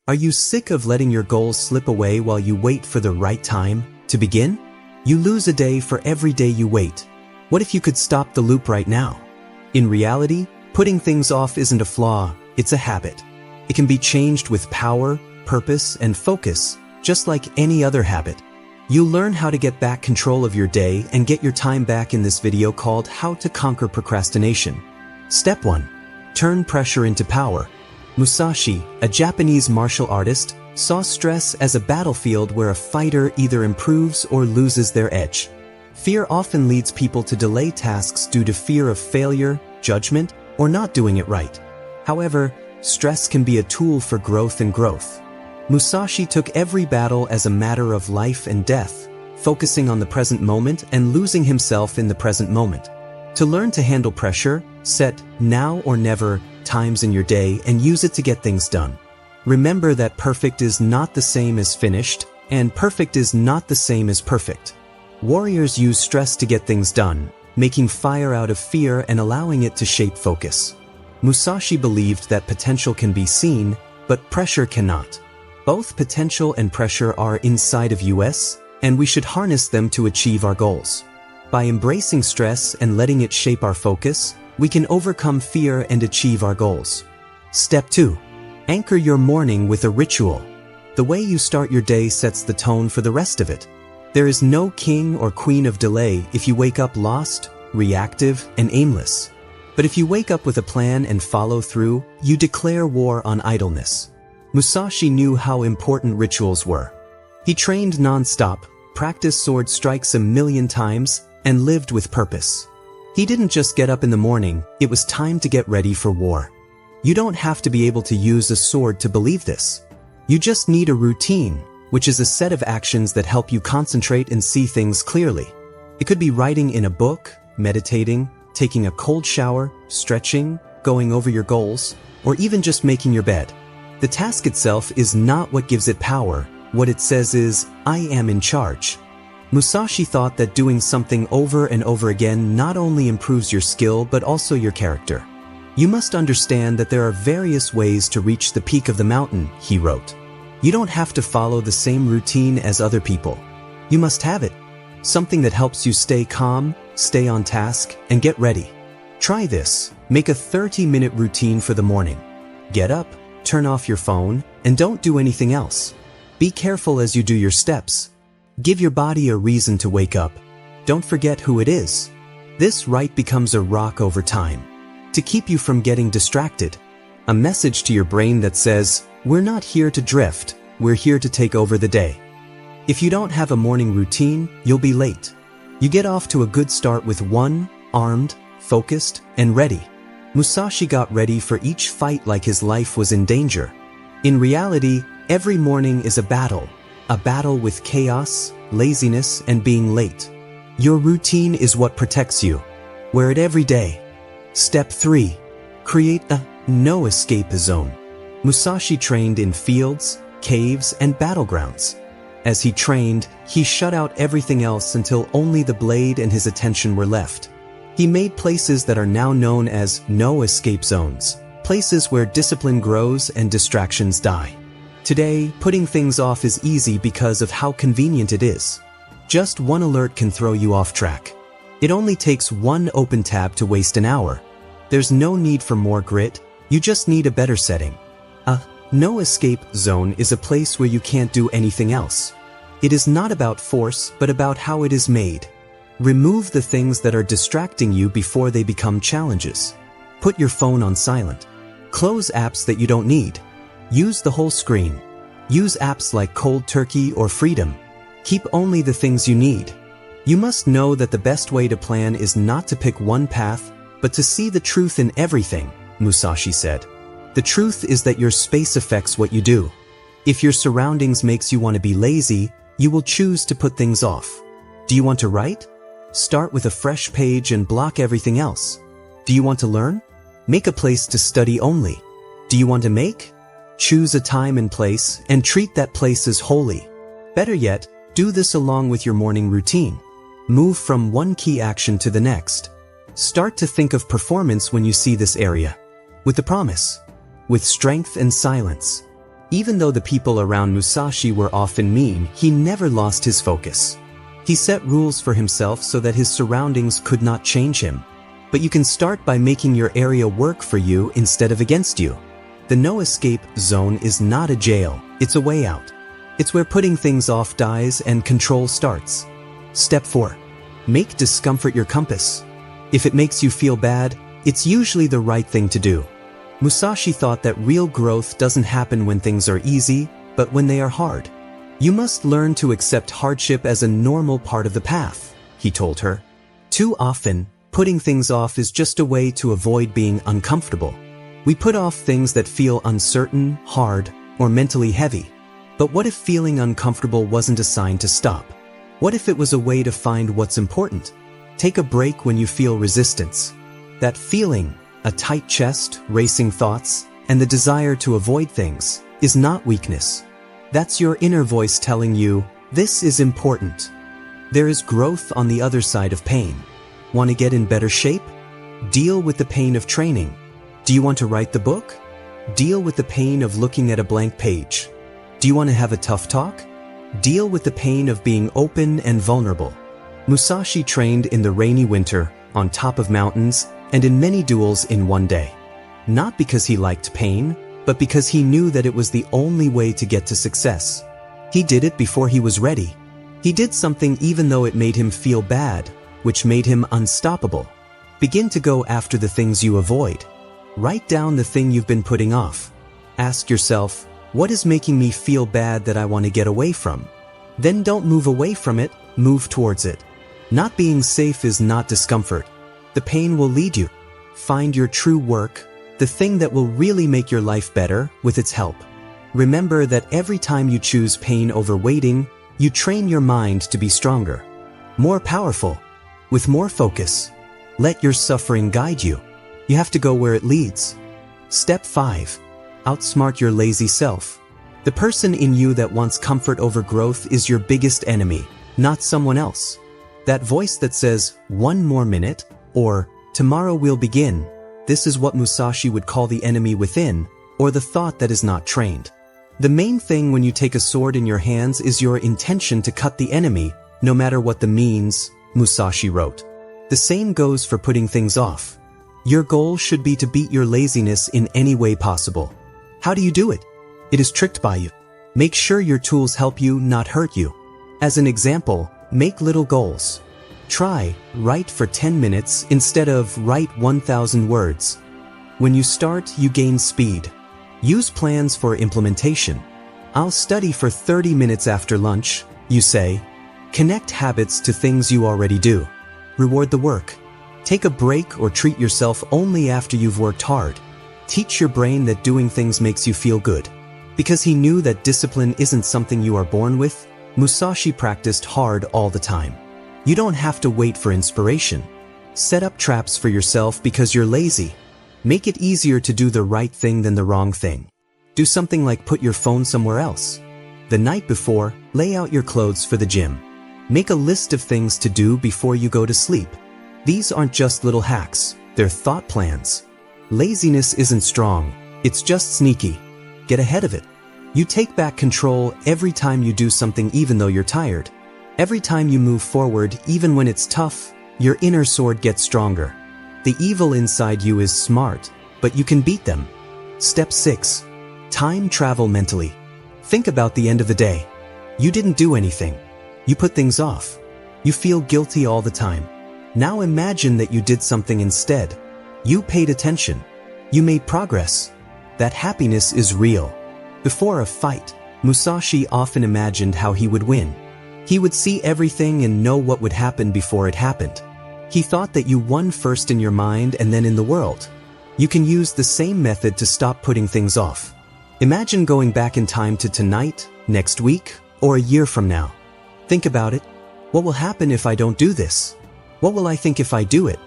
Are you sick of letting your goals slip away while you wait for the right time to begin? You lose a day for every day you wait. What if you could stop the loop right now? In reality, putting things off isn't a flaw, it's a habit. It can be changed with power, purpose, and focus, just like any other habit. You'll learn how to get back control of your day and get your time back in this video called How to Conquer Procrastination. Step 1. Turn pressure into power. Musashi, a Japanese martial artist, saw stress as a battlefield where a fighter either improves or loses their edge. Fear often leads people to delay tasks due to fear of failure, judgment, or not doing it right. However, stress can be a tool for growth and growth. Musashi took every battle as a matter of life and death, focusing on the present moment and losing himself in the present moment. To learn to handle pressure, set now or never times in your day and use it to get things done. Remember that perfect is not the same as finished, and perfect is not the same as perfect. Warriors use stress to get things done, making fire out of fear and allowing it to shape focus. Musashi believed that potential can be seen, but pressure cannot. Both potential and pressure are inside of us, and we should harness them to achieve our goals. By embracing stress and letting it shape our focus, we can overcome fear and achieve our goals. Step 2. Anchor your morning with a ritual. The way you start your day sets the tone for the rest of it. There is no king or queen of delay if you wake up lost, reactive, and aimless. But if you wake up with a plan and follow through, you declare war on idleness. Musashi knew how important rituals were. He trained non-stop, practiced sword strikes 1,000,000 times, and lived with purpose. He didn't just get up in the morning, it was time to get ready for war. You don't have to be able to use a sword to believe this. You just need a routine, which is a set of actions that help you concentrate and see things clearly. It could be writing in a book, meditating, taking a cold shower, stretching, going over your goals, or even just making your bed. The task itself is not what gives it power. What it says is, I am in charge. Musashi thought that doing something over and over again not only improves your skill but also your character. You must understand that there are various ways to reach the peak of the mountain, he wrote. You don't have to follow the same routine as other people. You must have it. Something that helps you stay calm, stay on task, and get ready. Try this. Make a 30-minute routine for the morning. Get up, turn off your phone, and don't do anything else. Be careful as you do your steps. Give your body a reason to wake up. Don't forget who it is. This right becomes a rock over time. To keep you from getting distracted. A message to your brain that says, we're not here to drift, we're here to take over the day. If you don't have a morning routine, you'll be late. You get off to a good start with one, armed, focused, and ready. Musashi got ready for each fight like his life was in danger. In reality, every morning is a battle with chaos, laziness, and being late. Your routine is what protects you. Wear it every day. Step 3. Create a no-escape zone. Musashi trained in fields, caves, and battlegrounds. As he trained, he shut out everything else until only the blade and his attention were left. He made places that are now known as no-escape zones, places where discipline grows and distractions die. Today, putting things off is easy because of how convenient it is. Just one alert can throw you off track. It only takes one open tab to waste an hour. There's no need for more grit, you just need a better setting. A no-escape zone is a place where you can't do anything else. It is not about force, but about how it is made. Remove the things that are distracting you before they become challenges. Put your phone on silent. Close apps that you don't need. Use the whole screen. Use apps like Cold Turkey or Freedom. Keep only the things you need. You must know that the best way to plan is not to pick one path, but to see the truth in everything, Musashi said. The truth is that your space affects what you do. If your surroundings makes you want to be lazy, you will choose to put things off. Do you want to write? Start with a fresh page and block everything else. Do you want to learn? Make a place to study only. Do you want to make? Choose a time and place and treat that place as holy. Better yet, do this along with your morning routine. Move from one key action to the next. Start to think of performance when you see this area. With the promise. With strength and silence. Even though the people around Musashi were often mean, he never lost his focus. He set rules for himself so that his surroundings could not change him. But you can start by making your area work for you instead of against you. The no-escape zone is not a jail, it's a way out. It's where putting things off dies and control starts. Step 4. Make discomfort your compass. If it makes you feel bad, it's usually the right thing to do. Musashi thought that real growth doesn't happen when things are easy, but when they are hard. You must learn to accept hardship as a normal part of the path, he told her. Too often, putting things off is just a way to avoid being uncomfortable. We put off things that feel uncertain, hard, or mentally heavy. But what if feeling uncomfortable wasn't a sign to stop? What if it was a way to find what's important? Take a break when you feel resistance. That feeling, a tight chest, racing thoughts, and the desire to avoid things, is not weakness. That's your inner voice telling you, this is important. There is growth on the other side of pain. Want to get in better shape? Deal with the pain of training. Do you want to write the book? Deal with the pain of looking at a blank page. Do you want to have a tough talk? Deal with the pain of being open and vulnerable. Musashi trained in the rainy winter, on top of mountains, and in many duels in one day. Not because he liked pain, but because he knew that it was the only way to get to success. He did it before he was ready. He did something even though it made him feel bad, which made him unstoppable. Begin to go after the things you avoid. Write down the thing you've been putting off. Ask yourself, what is making me feel bad that I want to get away from? Then don't move away from it, move towards it. Not being safe is not discomfort. The pain will lead you. Find your true work, the thing that will really make your life better, with its help. Remember that every time you choose pain over waiting, you train your mind to be stronger, more powerful, with more focus. Let your suffering guide you. You have to go where it leads. Step 5. Outsmart your lazy self. The person in you that wants comfort over growth is your biggest enemy, not someone else. That voice that says, 1 more minute, or tomorrow we'll begin. This is what Musashi would call the enemy within, or the thought that is not trained. The main thing when you take a sword in your hands is your intention to cut the enemy, no matter what the means, Musashi wrote. The same goes for putting things off. Your goal should be to beat your laziness in any way possible. How do you do it? It is tricked by you. Make sure your tools help you, not hurt you. As an example, make little goals. Try, write for 10 minutes instead of write 1,000 words. When you start, you gain speed. Use plans for implementation. I'll study for 30 minutes after lunch, you say. Connect habits to things you already do. Reward the work. Take a break or treat yourself only after you've worked hard. Teach your brain that doing things makes you feel good. Because he knew that discipline isn't something you are born with, Musashi practiced hard all the time. You don't have to wait for inspiration. Set up traps for yourself because you're lazy. Make it easier to do the right thing than the wrong thing. Do something like put your phone somewhere else. The night before, lay out your clothes for the gym. Make a list of things to do before you go to sleep. These aren't just little hacks, they're thought plans. Laziness isn't strong, it's just sneaky. Get ahead of it. You take back control every time you do something even though you're tired. Every time you move forward, even when it's tough, your inner sword gets stronger. The evil inside you is smart, but you can beat them. Step 6. Time travel mentally. Think about the end of the day. You didn't do anything. You put things off. You feel guilty all the time. Now imagine that you did something instead. You paid attention. You made progress. That happiness is real. Before a fight, Musashi often imagined how he would win. He would see everything and know what would happen before it happened. He thought that you won first in your mind and then in the world. You can use the same method to stop putting things off. Imagine going back in time to tonight, next week, or a year from now. Think about it. What will happen if I don't do this? What will I think if I do it?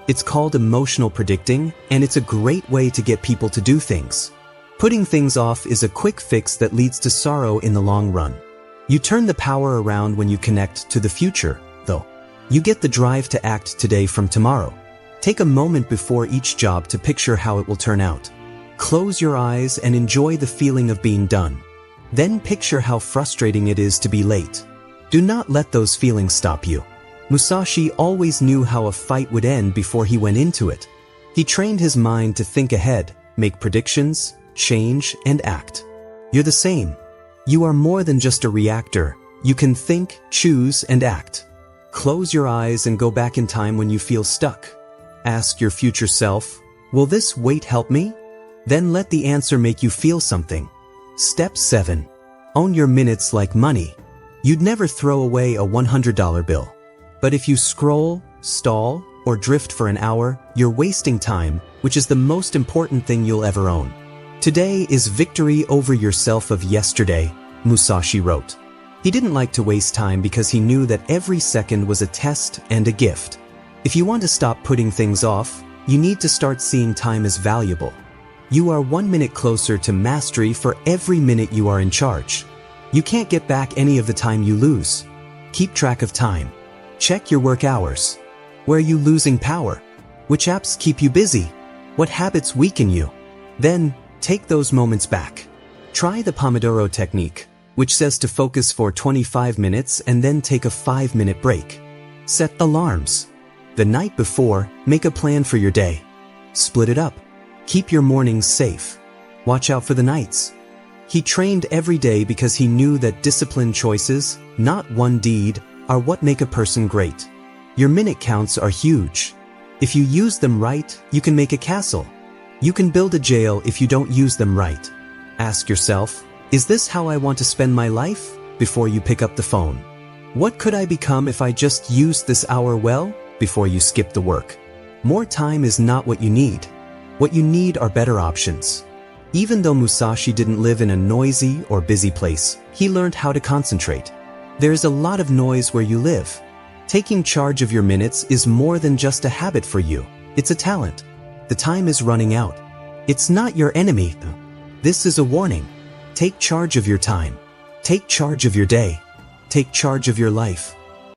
It's called emotional predicting, and it's a great way to get people to do things. Putting things off is a quick fix that leads to sorrow in the long run. You turn the power around when you connect to the future, though. You get the drive to act today from tomorrow. Take a moment before each job to picture how it will turn out. Close your eyes and enjoy the feeling of being done. Then picture how frustrating it is to be late. Do not let those feelings stop you. Musashi always knew how a fight would end before he went into it. He trained his mind to think ahead, make predictions, change, and act. You're the same. You are more than just a reactor. You can think, choose, and act. Close your eyes and go back in time when you feel stuck. Ask your future self, will this wait help me? Then let the answer make you feel something. Step 7. Own your minutes like money. You'd never throw away a $100 bill. But if you scroll, stall, or drift for an hour, you're wasting time, which is the most important thing you'll ever own. Today is victory over yourself of yesterday, Musashi wrote. He didn't like to waste time because he knew that every second was a test and a gift. If you want to stop putting things off, you need to start seeing time as valuable. You are 1 minute closer to mastery for every minute you are in charge. You can't get back any of the time you lose. Keep track of time. Check your work hours. Where are you losing power? Which apps keep you busy? What habits weaken you? Then, take those moments back. Try the Pomodoro technique, which says to focus for 25 minutes and then take a 5-minute break. Set alarms. The night before, make a plan for your day. Split it up. Keep your mornings safe. Watch out for the nights. He trained every day because he knew that disciplined choices, not one deed, are what make a person great. Your minute counts are huge. If you use them right, you can make a castle. You can build a jail if you don't use them right. Ask yourself, is this how I want to spend my life? Before you pick up the phone. What could I become if I just used this hour well? Before you skip the work. More time is not what you need. What you need are better options. Even though Musashi didn't live in a noisy or busy place, he learned how to concentrate. There's a lot of noise where you live. Taking charge of your minutes is more than just a habit for you. It's a talent. The time is running out. It's not your enemy. This is a warning. Take charge of your time. Take charge of your day. Take charge of your life.